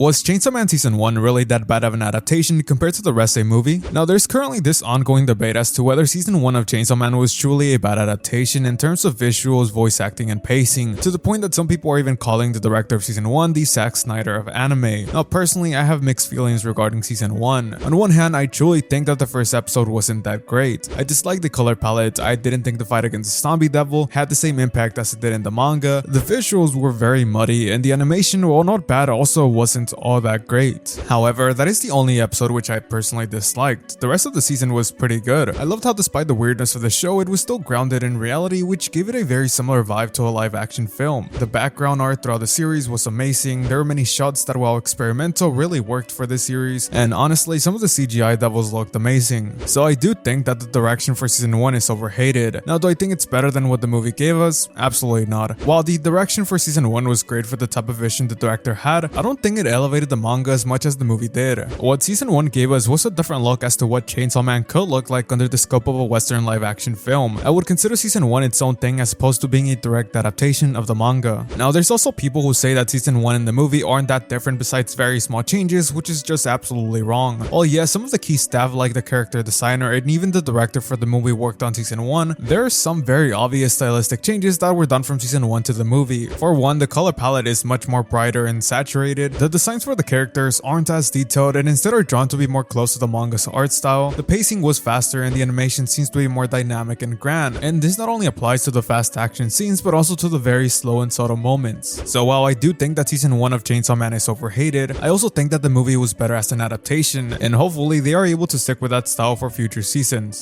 Was Chainsaw Man Season 1 really that bad of an adaptation compared to the rest of the movie? Now there's currently this ongoing debate as to whether Season 1 of Chainsaw Man was truly a bad adaptation in terms of visuals, voice acting, and pacing, to the point that some people are even calling the director of Season 1 the Zack Snyder of anime. Now personally, I have mixed feelings regarding Season 1. On one hand, I truly think that the first episode wasn't that great. I disliked the color palette, I didn't think the fight against the zombie devil had the same impact as it did in the manga, the visuals were very muddy, and the animation, while not bad, also wasn't all that great. However, that is the only episode which I personally disliked. The rest of the season was pretty good. I loved how despite the weirdness of the show, it was still grounded in reality, which gave it a very similar vibe to a live action film. The background art throughout the series was amazing, there were many shots that, while experimental, really worked for this series, and honestly, some of the CGI devils looked amazing. So I do think that the direction for Season 1 is overhated. Now, do I think it's better than what the movie gave us? Absolutely not. While the direction for Season 1 was great for the type of vision the director had, I don't think it elevated the manga as much as the movie did. What Season 1 gave us was a different look as to what Chainsaw Man could look like under the scope of a Western live action film. I would consider Season 1 its own thing as opposed to being a direct adaptation of the manga. Now, there's also people who say that Season 1 and the movie aren't that different besides very small changes, which is just absolutely wrong. While yes, some of the key staff like the character designer and even the director for the movie worked on Season 1, there are some very obvious stylistic changes that were done from Season 1 to the movie. For one, the color palette is much more brighter and saturated, the designs for the characters aren't as detailed and instead are drawn to be more close to the manga's art style, the pacing was faster and the animation seems to be more dynamic and grand, and this not only applies to the fast action scenes but also to the very slow and subtle moments. So while I do think that Season 1 of Chainsaw Man is overhated, I also think that the movie was better as an adaptation, and hopefully they are able to stick with that style for future seasons.